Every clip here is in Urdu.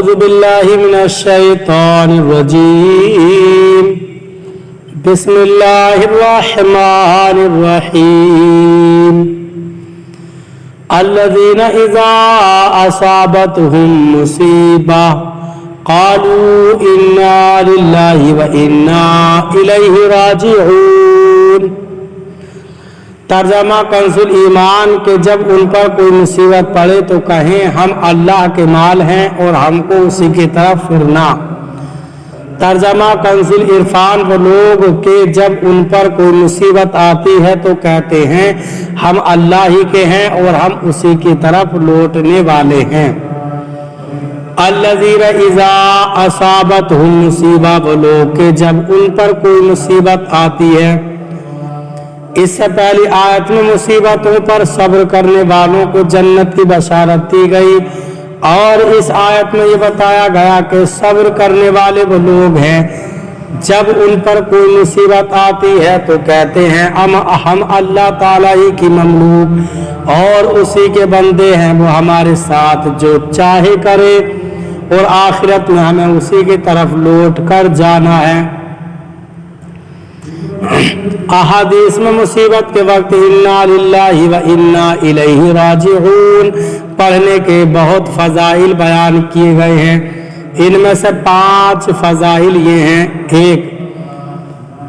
أعوذ بالله من الشيطان الرجيم بسم الله الرحمن الرحيم الذين إذا أصابتهم مصيبة قالوا إنا لله وإنا إليه راجعون۔ ترجمہ کنزُ الایمان کہ جب ان پر کوئی مصیبت پڑے تو کہیں ہم اللہ کے مال ہیں اور ہم کو اسی کی طرف پھرنا۔ ترجمہ کنزُ العرفان وہ لوگ کہ جب ان پر کوئی مصیبت آتی ہے تو کہتے ہیں ہم اللہ ہی کے ہیں اور ہم اسی کی طرف لوٹنے والے ہیں۔ الذین اذا اصابتہم مصیبہ وہ لوگ کہ جب ان پر کوئی مصیبت آتی ہے۔ اس سے پہلی آیت میں مصیبتوں پر صبر کرنے والوں کو جنت کی بشارت دی گئی، اور اس آیت میں یہ بتایا گیا کہ صبر کرنے والے وہ لوگ ہیں جب ان پر کوئی مصیبت آتی ہے تو کہتے ہیں ہم اللہ تعالیٰ ہی کی مملوک اور اسی کے بندے ہیں، وہ ہمارے ساتھ جو چاہے کرے اور آخرت میں ہمیں اسی کی طرف لوٹ کر جانا ہے۔ احادیث میں مصیبت کے وقت انا للہ و انا الیہ راجعون پڑھنے کے بہت فضائل بیان کیے گئے ہیں۔ ان میں سے 5 فضائل یہ ہیں۔ 1،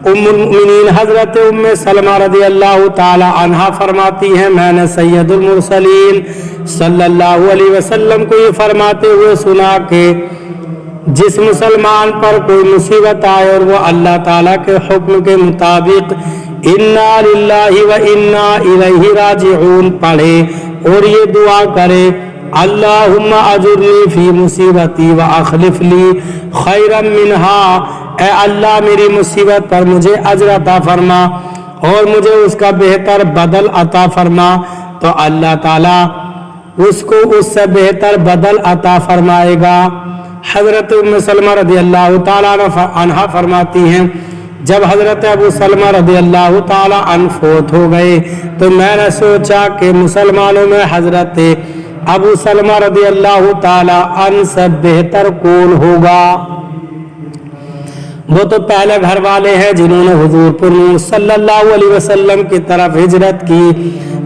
ام المؤمنین حضرت ام سلمہ رضی اللہ تعالی عنہا فرماتی ہیں میں نے سید المرسلین صلی اللہ علیہ وسلم کو یہ فرماتے ہوئے سنا کہ جس مسلمان پر کوئی مصیبت آئے اور وہ اللہ تعالیٰ کے حکم کے مطابق انا للہ و انا الیہ راجعون پڑھے اور یہ دعا کرے اللہم اجرنی فی مصیبتی واخلف لی خیرا منہا، اے اللہ میری مصیبت پر مجھے اجر عطا فرما اور مجھے اس کا بہتر بدل عطا فرما، تو اللہ تعالیٰ اس کو اس سے بہتر بدل عطا فرمائے گا۔ حضرت ام سلمہ رضی اللہ تعالیٰ عنہ فرماتی ہیں جب حضرت ابو سلمہ رضی اللہ تعالیٰ عنہ فوت ہو گئے تو میں نے سوچا کہ مسلمانوں میں حضرت ابو سلمہ رضی اللہ تعالیٰ عنہ سے بہتر کون ہوگا؟ وہ تو پہلے گھر والے ہیں جنہوں نے حضور پر نور صلی اللہ علیہ وسلم کی طرف ہجرت کی۔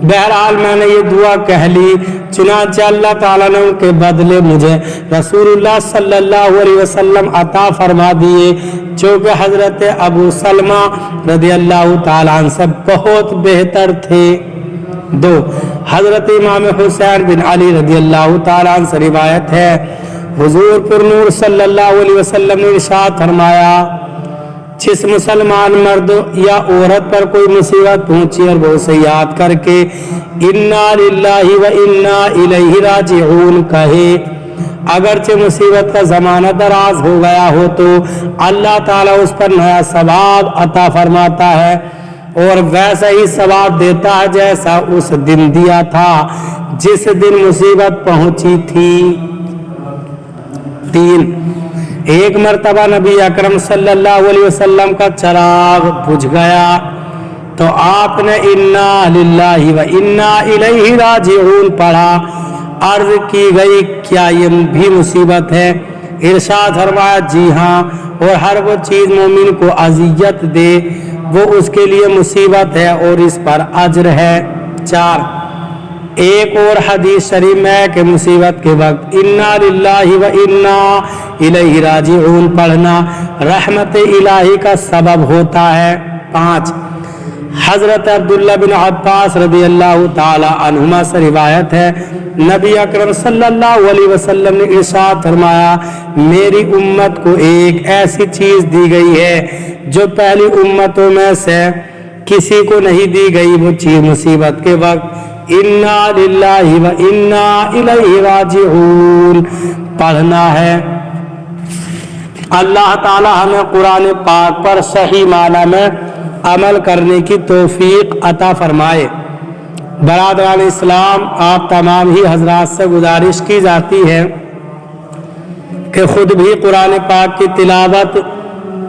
بہرحال میں نے یہ دعا کہہ لی، چنانچہ اللہ تعالیٰ نے ان کے بدلے مجھے رسول اللہ صلی اللہ علیہ وسلم عطا فرما دیے جو کہ حضرت ابو سلمہ رضی اللہ تعالیٰ عنہ سے بہت بہتر تھے۔ 2، حضرت امام حسین بن علی رضی اللہ تعالیٰ عنہ سے روایت ہے حضور پر نور صلی اللہ علیہ وسلم نے ارشاد فرمایا جس مسلمان مرد یا عورت پر کوئی مصیبت پہنچی اور وہ اسے یاد کر کے انا للہ و انا الیہ راجعون کہے، اگرچہ مصیبت کا زمانہ دراز ہو گیا ہو تو اللہ تعالیٰ اس پر نیا ثواب عطا فرماتا ہے اور ویسا ہی ثواب دیتا ہے جیسا اس دن دیا تھا جس دن مصیبت پہنچی تھی۔ 3، ایک مرتبہ نبی اکرم صلی اللہ علیہ وسلم کا چراغ بجھ گیا تو آپ نے انا للہ و انا الیہ راجعون پڑھا۔ عرض کی گئی کیا یہ بھی مصیبت ہے؟ ارشاد فرمایا جی ہاں، اور ہر وہ چیز مومن کو اذیت دے وہ اس کے لیے مصیبت ہے اور اس پر اجر ہے۔ 4، ایک اور حدیث شریف میں کہ مصیبت کے وقت انا للہ و انا الیہ راجعون پڑھنا رحمت الہی کا سبب ہوتا ہے۔ 5، حضرت عبداللہ بن عباس رضی اللہ تعالی عنہما سے روایت ہے نبی اکرم صلی اللہ علیہ وسلم نے ارشاد فرمایا میری امت کو ایک ایسی چیز دی گئی ہے جو پہلی امتوں میں سے کسی کو نہیں دی گئی، وہ چیز مصیبت کے وقت انا للہ و انا الیہ راجعون پڑھنا ہے۔ اللہ تعالی ہمیں قرآن پاک پر صحیح معنی میں عمل کرنے کی توفیق عطا فرمائے۔ برادران اسلام، آپ تمام ہی حضرات سے گزارش کی جاتی ہے کہ خود بھی قرآن پاک کی تلاوت،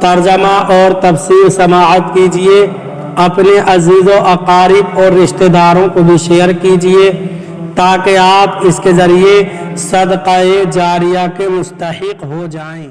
ترجمہ اور تفسیر سماعت کیجیے، اپنے عزیز و اقارب اور رشتہ داروں کو بھی شیئر کیجیے تاکہ آپ اس کے ذریعے صدقہ جاریہ کے مستحق ہو جائیں۔